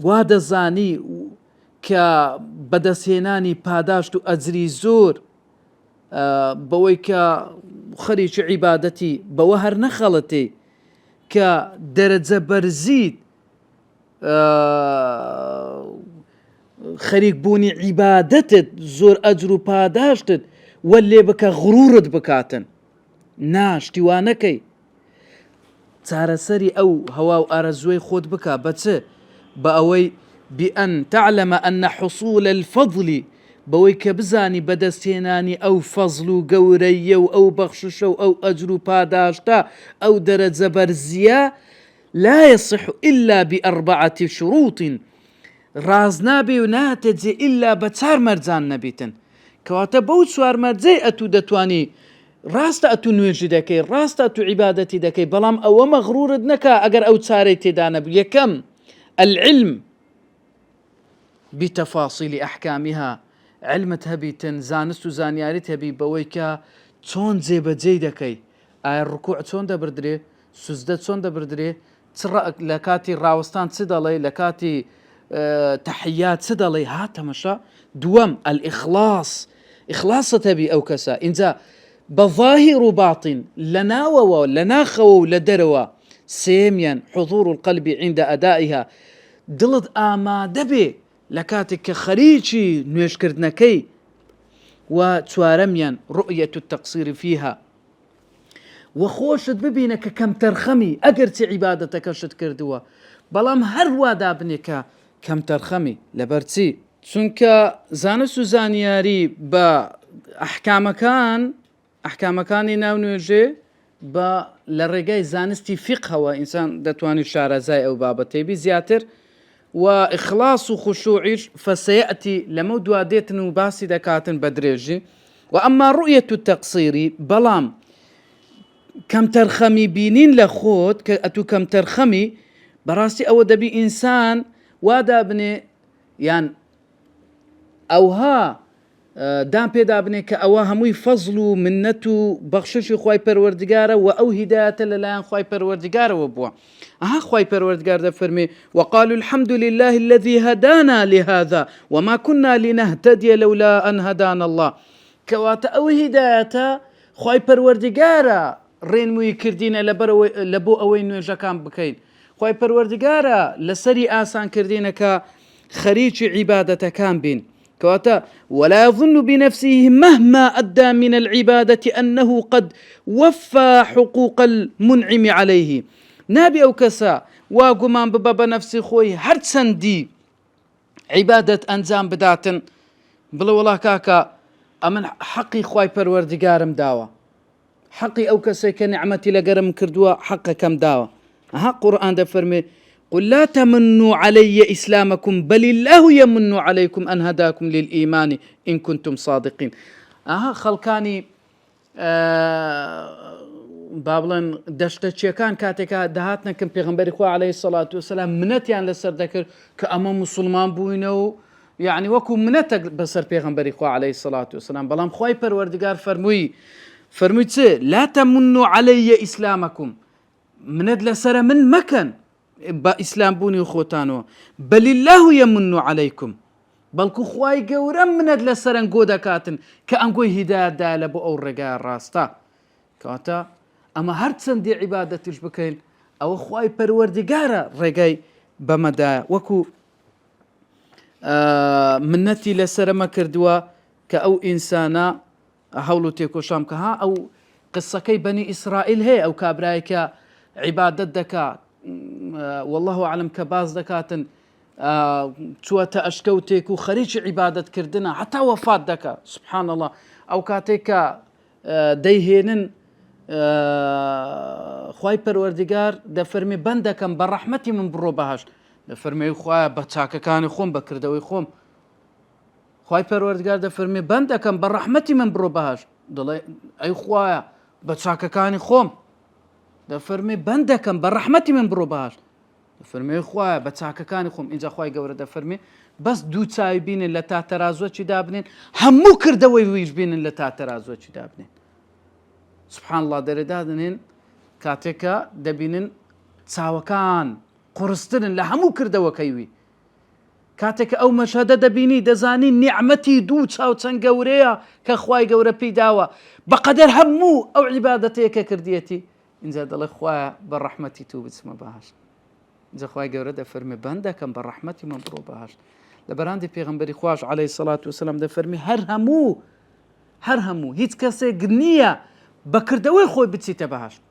Speaker 1: وا دەزانی کە بەدەستهێنانی پاداشت و ئەجری زۆر بەوەی کە خەریکی عیبادەتی بەوە هەر نەخەڵەتێ کە دەرەجە بەرزیت خەریک بوونی عیبادەتت زۆر ئەجر و پاداشتت وە لێ بکە غڕورت بکاتن ناشتیوانەکەی چارەسەری ئەو هەوا و ئارەزوۆی خۆت بکە بەچە بە ئەوەی بأن تعلم أن حصول الفضل بەوەی کە بزانی بەدەستهێنانی ئەو فەزل و گەورەیە و ئەو بەخششە و ئەو ئەجر و پاداشتە ئەو دەرەجە بەرزیە لا يصح إلا بأربعة شروط ڕاز نابێ و ناتەجێ ئللا بە چار مەرجان نەبیتن کەواتە بەو چوار مەرجەی ئەتوو دەتوانی ڕاستە ئەتوو نوێژی دەکەی ڕاستە ئەتوو عیبادەتی دەکەی بەڵام ئەوە مەغڕورت نەکا ئەگەر ئەو چارەی تێدا نەبوو یەکەم العلم بتفاصيل أحكامها علمت هەبیتن زانست و زانیاریت هەبی بەوەی کە چۆن جێبەجێی دەکەی ئایا ڕکوع چۆن دەبردرێ سوزدە چۆن دەبردرێ لە کاتی ڕاوەستان چ دەڵێ لە کاتی تحیات چ دەڵێ هاتەمەشە دووەم ئیخلاصت هەبی ئەو کەسە ئینجا بە ظاهر و باطن لە ناوەوە لە ناخەوە و لە دەرەوە سێمیان حضور القلب عند أدائها دڵت ئامادە بێ لە کاتێک کە خەریکی نوێژکردنەکەی و چوارەمیان رؤية التقصير فيها و خۆشت ببینە کە کەم تەرخەمی ئەگەر چی عیبادەتەکەشت کردووە بەڵام هەروە دابنێ کە کەم تەرخەمی لەبەرچی چونکە زانست و زانیاری بە ئەحکامەکانی ناو نوێژێ بە لە ڕێگای زانستی فقهەوە ئینسان دەتوانێت شارەزای ئەو بابەتەیبی زیاتر وإخلاص خشوعش فسيأتي لمو دواديتن وباسي دكاتن بدريجي وأما رؤية التقصير بلام كم ترخمي بينين لخوت كأتو كم ترخمي براسي أو دبي إنسان وادا بني يعني أوها دام پێدا بنێ کە ئەوە هەمووی فەزل و منەت و بەخششی خوای پەروەردگارە و ئەو هیدایەتە لەلایەن خوای پەروەردگارەوە بووە ئەها خوای پەروەردگار دەفەرمێ وقالوا الحمد لله الذي هدانا لهذا وما كنا لنهتدي لولا أن هدانا الله کەواتە ئەو هیدایەتە خوای پەروەردگارە ڕێنمووی کردینە لە بۆ ئەوەی نوێژەکان بکەین خوای پەروەردگارە لەسەری ئاسان کردینە کە خەریکی عیبادەتەکان بین كواتا ولا يظن بنفسه مهما أدى من العبادة أنه قد وفى حقوق المنعم عليه نابي أو كسا واقمان ببابا نفسي خوي هرتسندي عبادة أنزام بداتن بلا والله كاكا أمن حقي خوي پروردگارم داوا حقي أو كسا كنعمتي لقرم كردوا حق كم داوا ها قرآن ده فرمي قل لا تمنوا علي إسلامكم بل الله يمن عليكم أن هداكم للإيمان إن كنتم صادقين خلقاني بابلن دەشتەچیەکان کاتێکا دەهاتنەکەم پێغەمبەری خوا عەلەیهی سەڵات وسەلام منەتیان لەسەر دەکرد کە ئەمە موسڵمان بووینە و یعنی وەکو منەتە بەسەر پێغەمبەری خوا عەلەیهی سەڵات وسەلام بەڵام خوای پەروەردگار فەرمووی چ لا تمنوا علي إسلامكم منەت لەسەرە من مەکەن با ئیسلام بوونی خۆتانەوە بەل الله يمن عليكم بەڵکو خوای گەورە منەت لەسەر ئەنگۆ دەکاتن کە ئەنگۆی هیدایەتدا لە بۆ ئەو ڕێگای ڕاستە کەواتە ئەمە هەر چەندی عیبادەتیش بکەین ئەوە خوای پەروەردگارە ڕێگای بەمەدایە وەکو منەتی لەسەرەمە کردووە کە ئەو ئینسانە هەوڵ و تێکۆشام کە ها ئەو قسەکەی بەنی ئیسرائیل هەیە ئەو کابرایە کە عیبادەت دەکات والله أعلم كباز دكاتن چوەتە ئەشکەوتێک و خەریکی عیبادەتکردنە حتا وەفات دەکا سبحان الله ئەو کاتێککە دەیهێنن خوای پەروەردگار دەفەرمێ بەندەکەم بە ڕەحمەتی من بڕۆ بەهەشت دەفەرمێ خوایە بە چاکەکانی خۆم بەکردەوەی خۆم خوای پەروەردگار دەفەرمێ بەندەکەم بە ڕەحمەتی من بڕۆ بەهەشت دەڵێ ئەی خوایە بە چاکەکانی خۆم دەفەرمێ بەندەکەم بە ڕەحمەتی من بڕۆ بەهەشت دەفەرمێ خوایە بە چاکەکانی خۆم اینجا خوای گەورە دەفەرمێ بەس دوو چاوی بینن لە تاتەرازوەکی دابنێن هەموو کردەوەی ویش بینن لە تاتەرازوەکی دابنێن سبحان الله دەرەدا دەنێن کاتێکە دەبینن چاوەکان قورسترن لە هەموو کردەوەکەی وی کاتێککە ئەو مەشهەدە دەبینی دەزانی نیعمەتی دوو چاو چەند گەورەیە کە خوای گەورە پێی داوە بەقەدەر هەموو ئەو عیبادەتەیە کە کردیەتی اینجا دەڵێ خوایە بە ڕەحمەتی تو بچمە بەهەشت اینجا خوای گەورە دەفەرمێ بەندەکەم بە ڕەحمەتی من بڕۆ بەهەشت لە بەراندی پێغەمبەری خوش عەلەیهی سەڵات وسەلام دەفەرمێ هەر هەموو هیچ کەسێک نییە بەکردەوەی خۆی بچیتە بەهەشت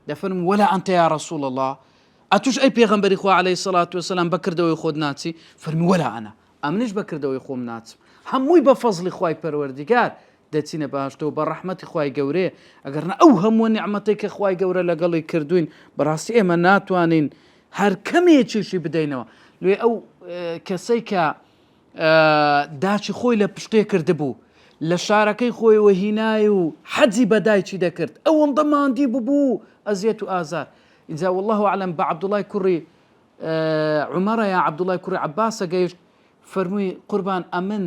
Speaker 1: دەفەرمێ وەلا ئەنتە یا ڕەسوول الله ئەتوش ئەی پێغەمبەری خوا عەلەیهی سەڵات وسەلام بەکردەوەی خۆت ناچی فەرمی وەلا ئەنا ئەمنیش بەکردەوەی خۆم ناچم هەمووی بە فەزڵی خوای پەروەردگار دەچینە بەهەشتەوە بە ڕەحمەتی خوای گەورەیە ئەگەرنە ئەو هەموو نیعمەتێک کە خوای گەورە لەگەڵی کردوین بەڕاستی ئێمە ناتوانین هەر کەمێکیشی بدەینەوە لێ ئەو کەسەی کە داچی خۆی لە پشتێ کردبوو لە شارەکەی خۆیەوە هینای و حەجی بەدایکی دەکرد ئەوەندە ماندی ببوو ئەزیەت و ئازار ئینجا والله أعلم بە عەبدوڵای کوڕی عومەرە یا عەبدوڵای کوڕی عەباسە گەیشت فەرمووی قوربان ئەمن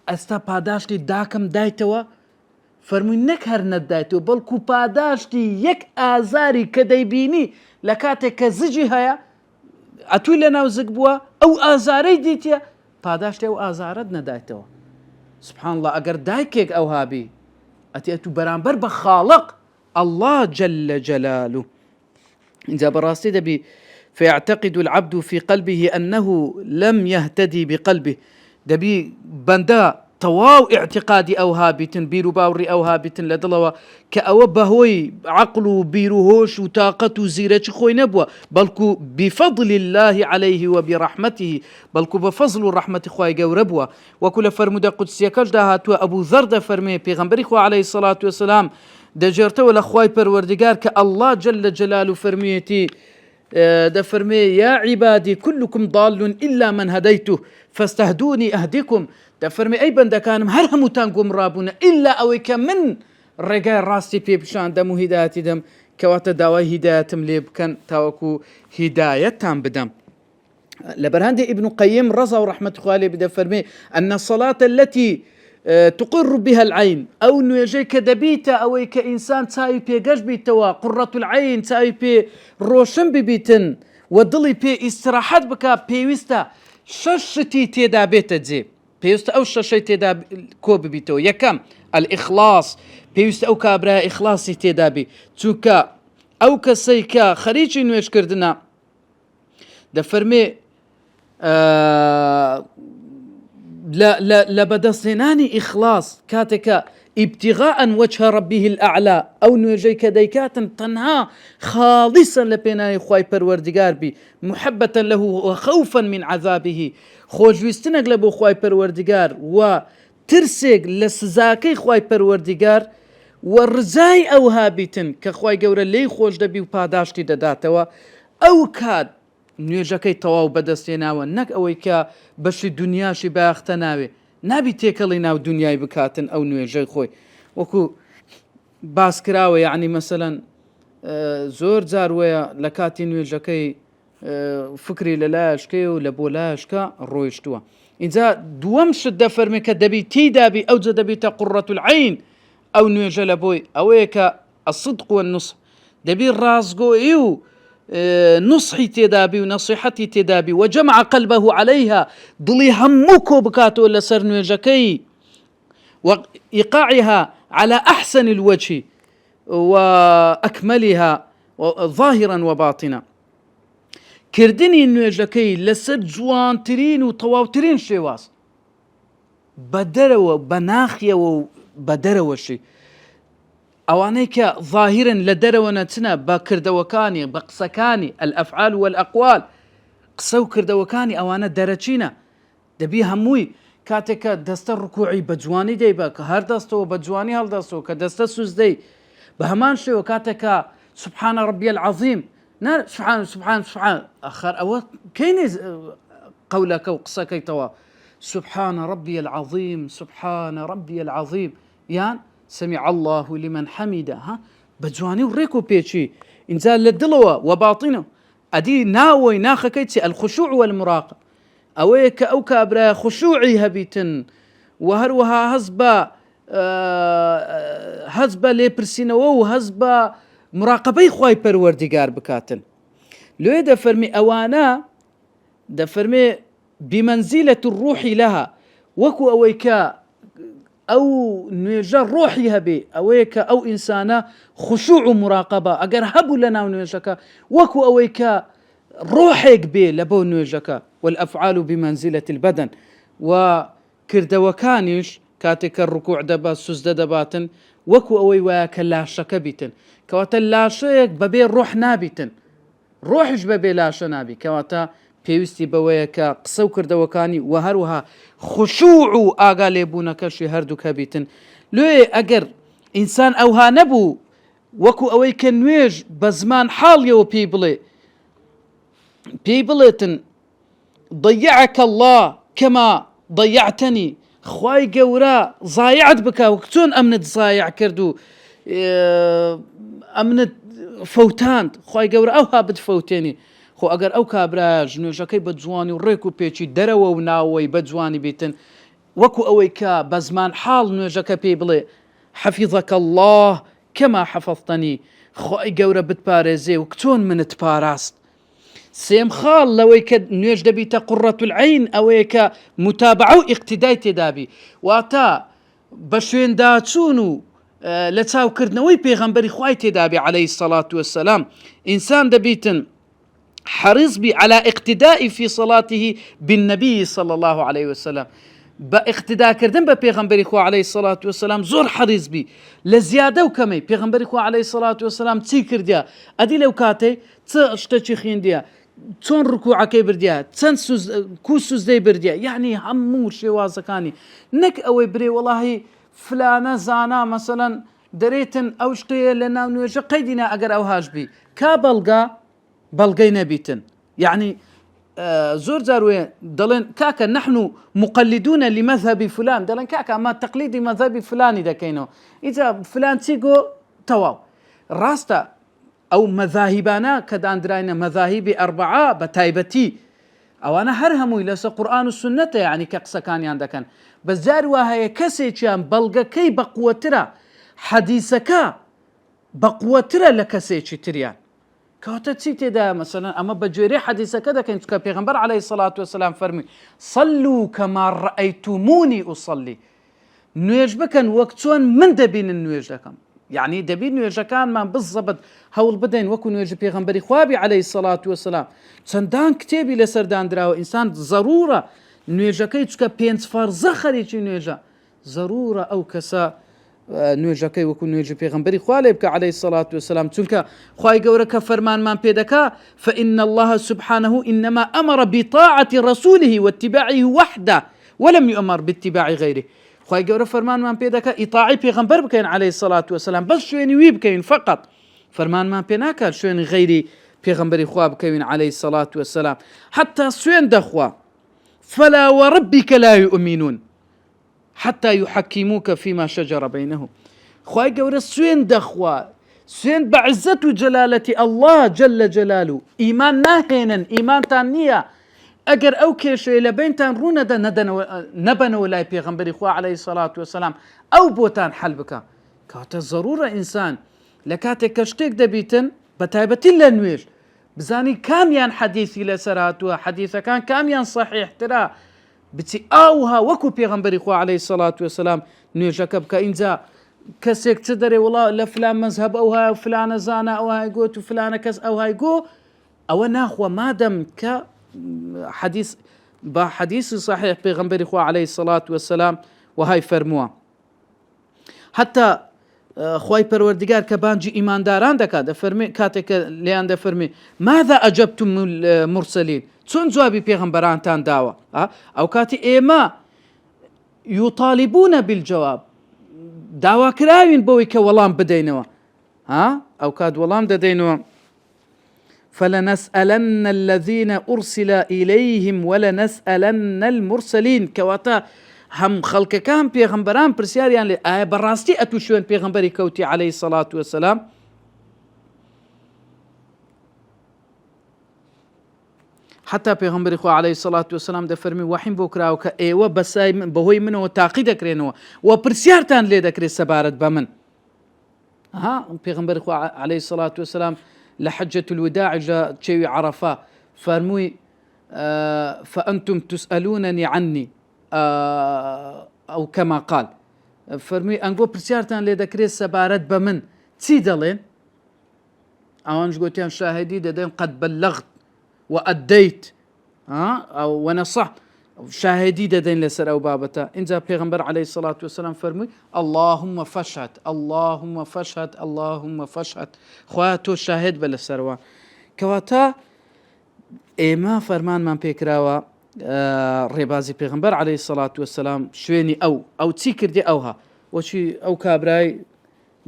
Speaker 1: ئەستا پاداشتی داکەم دایتەوە فەرمووی نەک هەر نەدایتەوە بەڵکو پاداشتی یەک ئازاری کە دەیبینی لە کاتێک کە زجی هەیە ئەتووی لە ناو زگ بووە ئەو ئازارەی دیتە پاداشتی ئەو ئازارەت نەدایتەوە سبحان الله ئەگەر دایکێک ئەو هابی ئەتێت و بەرامبەر بە خاڵق الله جل جلاله إذا براستي دبي فيعتقد العبد في قلبه أنه لم يهتدي بقلبه دبي بندا تواو اعتقادي أو هابت بيرو باوري أو هابت لدلوا كأو بهوي عقله بيروهوش وطاقته زيرتش خوي نبوة بلكو بفضل الله عليه وبرحمته بلكو بفضل الرحمة خوي جوربوة وكل فرمودة قدسية كجدا هاتوا أبو ذر فرمي بيغمبري خو عليه الصلاة والسلام دەجێرتەوە ولا خوای پەروەردگار کە الله جل جلاله فەرمیێتی دەفەرمێ یا عیبادی كلكم ضال إلا من هديته فاستهدوني أهدكم دەفەرمێ ئەی بەندەکانم هەر هەمووتان گومڕابوونە ئللا ئەوەی کە من ڕێگای ڕاستی پێ پیشاندەم و هیدایەتی دەم کەواتە داوای هیدایەتم لێ بکەن تاوەکو هیدایەتتان بدەم لبرهند ابن قيم رضا ورحمة الله بدأ فرمي أن الصلاة التي تقر بها العين أو نيجيك دبيتا أو كإنسان تاي بي قجبيتوا قرة العين تاي بي روشن ببيتن ودلي بي استراحات بكا بيوستا ششتي تيدا بيتا زي بيوستا أو ششتي تيدا كو ببيتوا يكم الإخلاص بيوستا أو كابرا إخلاصي تيدا بي توكا أو كسيكا خريجي نويش كردنا دفرمي لا بدسناني إخلاص كاتك ابتغاء وجه ربه الأعلى أو نوجيك ديكات تنها خالصا لبناي خواي پروردگار بي محبة له وخوفا من عذابه خوجويستنك لبو خواي پروردگار وترسك لسزاكي خواي پروردگار ورزاي أو هابتن كخواي قورا لي خوش دبي وپاداشتي داداتوا أو كاد نوێژەکەی تەواو بەدەستێناوە نەک ئەوەی کە بەشی دنیاشی باختە ناوێ نابی تێکەڵی ناو دنیای بکاتن ئەو نوێژەی خۆی وەکو باس کراوە یعنی مەسەلەن زۆر جار وەیە لە کاتی نوێژەکەی فکری لە لایشکەی و لە بۆ لایشکە ڕۆیشتووە اینجا دووەم شت دەفەرمێ کە دەبی تێیدابی ئەوجە دەبیتە قوڕەت العین ئەو نوێژە لە بۆی ئەوەیە کە الصدق والنصح دەبی ڕازگۆیی و نصحي تدابي ونصيحتي تدابي وجمع قلبه عليها ضلي همكو بكاتو لسر نوجكي وإيقاعها على أحسن الوجه وأكملها ظاهرا وباطنا كردني نوجكي لسر جوانترين وطواوترين شواس بدروا بناخية وبدروا شي ئەوانەی کە ظاهرن لە دەرەوەنەچنە بە کردەوەکانی بە قسەکانی الأفعال والأقوال قسە و کردەوەکانی ئەوانە دەرەچینە دەبی هەمووی کاتێککە دەستە ڕکوعی بە جوانی دەیبە کە هەر دەستەوە بە جوانی هەڵدەستەوە کە دەستە سوزدەی بە هەمان شێوە کاتێکە سبحان ربي العظيم سبحان آخر ئەوە کەینێ قولەکە و قسەکەیتەوە سبحان ربي العظيم سبحان ربي العظيم یان سمع الله لمن حمده ها بجواني وريكو بيتشي انزال للدلوة وباطنه ادي ناوي ناخكيتي الخشوع والمراقبة اويك او كابرا خشوعي هبيتن وهروها هزبا لبرسينو وهزبا مراقبي خواي پروردگار بكاتن لو دفرمي اوانا دفرمي بمنزلة الروح لها وكو اويكا او نوێژە ڕۆحی هەبێ ئەوەیە کە ئەو ئینسانە خشوع و مراقبە ئەگەر هەبوو لە ناو نوێژەکە وەکو ئەوەی کە ڕۆحێک بێ لە بۆ نوێژەکە والأفعال بمنزلة البدن و کردەوەکانیش کاتێک کە ڕکوع دەبات سوزدە دەباتن وەکو ئەوەی وایە کە لاشەکە بیتن کەواتە لاشەیەک بەبێ ڕۆح نابیتن ڕۆحش بەبێ لاشە نابی کەواتە پێویستی بەوەیە کە قسە و کردەوەکانی و هەروەها خشوع و ئاگا لێبوونەکەشی هەردووکە بیتن لێ ئەگەر ئینسان ئەوها نەبوو وەکو ئەوەی کە نوێژ بە زمان حاڵیەوە پێی بڵێتن ضيعك الله كما ضيعتني خوای گەورە زایعت بکە و چۆن ئەمنت زایع کرد و ئەمنت فەوتاند خوای گەورە ئەوها بتفەوتێنی خۆ ئەگەر ئەو کابرا ژنوێژەکەی بە جوانی و ڕێک و پێچی دەرەوە و ناوەی بە جوانی بیتن وەکو ئەوەی کە بە زمان حاڵ نوێژەکە پێی بڵێ حەفیظەکە الله کەما حەفەظتەنی خوای گەورە بتپارێزێ و چۆن منت پاراست سێم خاڵ لەوەی کە نوێژ دەبیتە قوڕەت العین ئەوەیە کە متابعە و ئیقتیدای تێدابی واتە بە شوێنداچوون و لە چاوکردنەوەی پێغەمبەری خوای تێدابی عەلەیهی السەڵات وەسسەلام ئینسان دەبیتن حريص بي على اقتداء في صلاته بالنبي صلى الله عليه وسلم باقتداء كردن ببيغمبري خو عليه الصلاة والسلام زور حريص بي لزيادة وكمي بيغمبري خو عليه الصلاة والسلام تي كرديا ادي لو كاتي تشتشي خينديا تون ركوعكي برديا تن كوسوز دي برديا يعني همو شوازكاني نك اوي بري والله فلانة زانا مثلا دريتن او شتي لنا نوجه قيدنا اقر او هاج بي كابلغا بەڵگەی نەبیتن يعني زۆر جاروێ دەڵێن کاکە نحن مقلدون لمذهب فلان دەڵێن کاکە ئەمە تەقلیدی مەذهبی فلانی دەکەینەوە ئیجا فلان چی گۆ تەواو ڕاستە ئەو مەذاهیبانە کە دانراینە مەذاهیبی ئەربعە بە تایبەتی ئەوانە هەر هەمووی لەسەر قورئان و سونەتە یعنی کە قسەکانیان دەکەن بەس جار وا هەیە کەسێکیان بەڵگەکەی بەقووەترە حەدیسەکە بەقووەترە لە کەسێکی تریان كوتا تيتي دا مثلا اما بجوري حديثه كذا كنت كبيغمبر عليه الصلاه والسلام فرمي صلوا كما رايتموني اصلي نويج بكن وقتون من دبين النويج لكم يعني دبين نويج كان ما بالضبط هول بدين وكو نويج بيغمبري خوابي عليه الصلاه والسلام سندان كتابي لسردان دراو انسان ضروره نويج كيتك بينت فرز خريجي نويج ضروره او كسا نوێژەکەی وەکو نوێژی پێغەمبەری خوا لێ بکە عەلەیهی الصلاة والسلام چونکە خوای گەورە کە فەرمانمان پێ دەکا فإن الله سبحانه إنما أمر بطاعة رسوله واتباعه وحده ولم يؤمر باتباع غيره خوای گەورە فەرمانمان پێ دەکا ئیطاعی پێغەمبەر بکەین عەلەیهی الصلاة والسلام بەس شوێنی وی بکەین فقط فەرمانمان پێ ناکات شوێنی غەیری پێغەمبەری خوا بکەوین عەلەیهی الصلاة والسلام حتى سوێن دەخوا فلا وربك لا يؤمنون حتى يحكموك فيما شجر بينهم خواي گەورە سوێن دەخوا سوێن بعزة جلالة الله جل جلاله إيمان ناهێنن ئیمانتان نییە ئەگەر ئەو کێشەیە لە بینتان ڕوونەدا نەبەنەوە لای پێغەمبەری خوا عەلەیهی الصلاة والسلام ئەو بۆتان حەل بکە کاتە ضرورە ئینسان لە کاتێک کە شتێک دەبیتن بە تایبەتی لە نوێژ بزانی کامیان حەدیثی لەسەر هاتووە حەدیثەکان کامیان صحیحترا بچی ئاوها وەکو پێغەمبەری خوا عەلەیهی الصلاة والسلام نوێژەکە بکە اینجا کەسێک چ دەرێ وڵا لە فلان مەذهب ئەوهای و فلانە زانە ئەوهای گوت و فلانە کەس ئەوهای گۆ ئەوە ناخوە مادەم کە حەدیث بە حەدیثی صحیح پێغەمبەری خوا عەلەیهی الصلاة والسلام وهای فەرمووە حتى خوای پەروەردگار کە بانجی ئیمانداران دەکات دەفەرمێ کاتێککە لیان دەفەرمێ ماذا ئەجەبتم المرسلین چۆن جوابی پێغەمبەرانتان داوە ئەو کاتی ئێمە یوطالبونە بالجواب داواکراوین بەوەی کە وەڵام بدەینەوە ئەو کات وەڵام دەدەینەوە فلنسألن الذين أرسل إليهم ولنسألن المرسلين كواتا هم خلق كان پیغمبران پرسیاریان لێ ئایا بەڕاستی ئەتو شوێن پێغمبەری کەوتی عليه الصلاة والسلام حتى پێغمبەری خوا عليه الصلاة والسلام دەفەرمی وحیم بۆ کراوە کە ئێوە بەهۆی منەوە تاقی دەکرێنەوە و پرسیارتان لێ دەکرێت سەبارەت بە من پێغمبەری خوا عليه الصلاة والسلام لحجة الوداع جا تشوي عرفة فرموي فأنتم تسألونني عني أو كما قال فرموي أنقو برسيارتان لدكري سبارت بمن تي دلين أوانش قوتيان شاهدي دين قد بلغت وأديت أو ونصحت شاهدي دين لسر أو بابتا إنزا پیغمبر عليه الصلاة والسلام فرموي اللهم فشهد اللهم فشهد اللهم فشهد خواتو شاهد بلسروا كواتا إما فرمان من بيكراوا ڕێبازی پێغمبەر عليه الصلاة والسلام شوێنی ئەو چی کردی ئەوها وەچی ئەو کابرای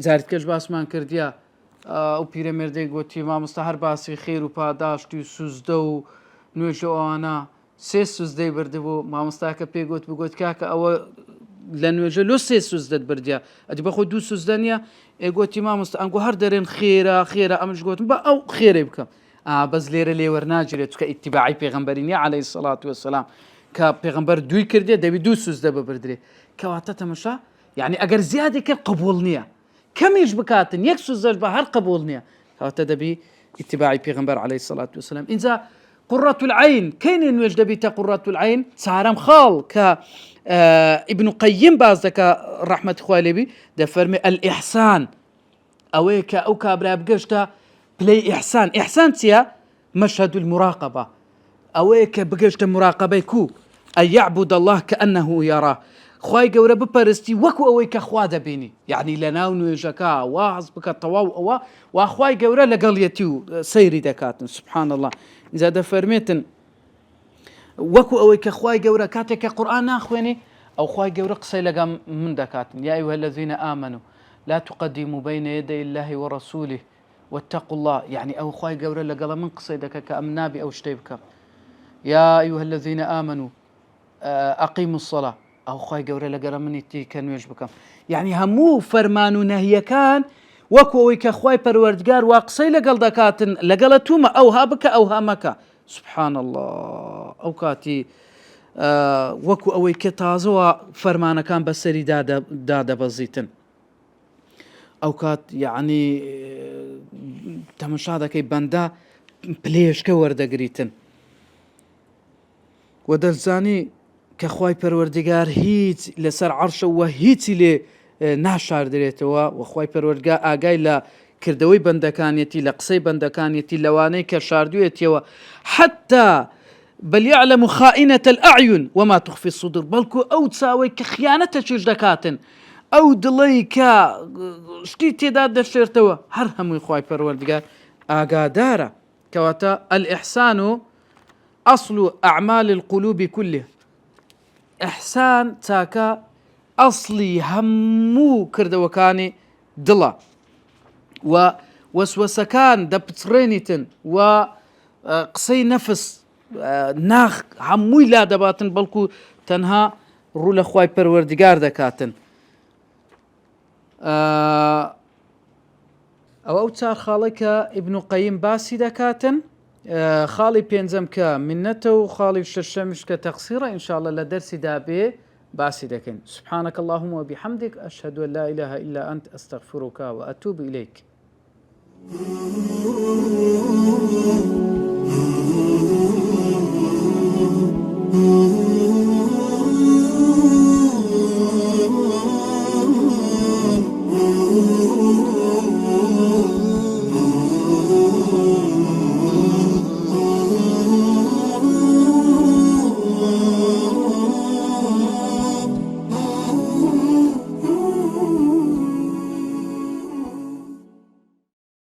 Speaker 1: جارتکەش باسمان کردیە ئەو پیرەمێردەی گوتی مامۆستا هەر باسی خێر و پاداشتی و سوزدە و نوێژە ئەوانە سێ سوزدەی بردبوو مامۆستاکە پێگوت بگوت کاکە ئەوە لە نوێژە لۆ سێ سوزدەت بردیە ئەدی بەخۆ دوو سوزدە نیە ئێگوتی مامۆستا ئەنگۆ هەر دەرێن خێرە ئەمش گوتم بە ئەو خێرەی بکەم بەس لێرە لێوەرناگیرێت چکە ئیتیباعی پێغەمبەری نیە عليه الصلاة والسلام کە پێغەمبەر دووی کردێ دەبی دوو سوزدە ببردرێ کەواتە تەمەشا یعنی ئەگەر زیادی کرد قبول نییە کەمیش بکاتن یەک سوزدەش بە هەر قبول نییە کەواتە دەبی ئیتیباعی پێغەمبەر عليه الصلاة والسلام ئینجا قرة العين كاين نوێژ دەبیتە قرة العين چارەم خاڵ کە ابن قيم باز دەکا ڕەحمەتی خوای لێبی دەفەرمێ الإحسان ئەوەیە کە ئەو کابرا بگەشتە بلي إحسان تيا مشهد المراقبة أويك بقشت مراقبة كو أن يعبد الله كأنه يراه خواي قورة ببرستي وكو أويك أخوا دبيني يعني لناو نوجكا واعظ بك الطواو وأخواي قورة لقليتيو سيري دكاتن سبحان الله إذا دفرميتن وكو أويك أخواي قورة كاتك قرآن أخواني أو خواي قورة قصي لقام من دكاتن يا أيها الذين آمنوا لا تقدموا بين يدي الله ورسوله واتقوا الله يعني أو خواي قورة لقلا من قصيدك كأمنابي أو شتيبك يا أيها الذين آمنوا أقيموا الصلاة أو خواي قورة لقلا من يتي كان يجبكم يعني همو فرمانو نهي كان وكويك خواي پروردگار واقصي لقل دكاتن لقلا توما أو هابك أو هامك سبحان الله أو كاتي وكو أويك تازوا فرمانا كان بسري دادا بزيتن ئەو کات یعنی تەمەشا دەکەی بەندە پلێشکە وەردەگریتن و دەزانی کە خوای پەروەردگار هیچ لەسەر عەرشەوە هیچی لێ ناشاردرێتەوە و خوای پەروەردگار ئاگای لە کردەوەی بەندەکانیەتی لە قسەی بەندەکانیەتی لەوانەی کە شاردوێتیەوە حتى بل يعلم خائنة الأعين وما تخفي الصدور بەڵکو ئەو چاوەی کە خیانەتەکیش دەکاتن ئەو دڵی کە شتی تێدا دەشێتەوە هەر هەمووی خوای پەروەردگار ئاگادارە کەواتە الإحسان أصل أعمال القلوب كله إحسان تاكا أصلي همو كردوكاني دڵە و وەسوەسەکان دەپچڕێنیتن و قسەی نەفس ناخ هەمووی لا دەباتن بەڵکو تەنها ڕوو لە خوای پەروەردگار دەکاتن أو چار خاڵێک کە ابن قەیم باسی دەکاتن خاڵی پێنجەم کە منەتە و خاڵی شەشەمیش کە تەقسیرە ئینشاءالله لە دەرسی دابێ باسی دەکەین سبحانك اللهم وبحمدك أشهد أن لا إله إلا أنت أستغفرك وأتوب إليك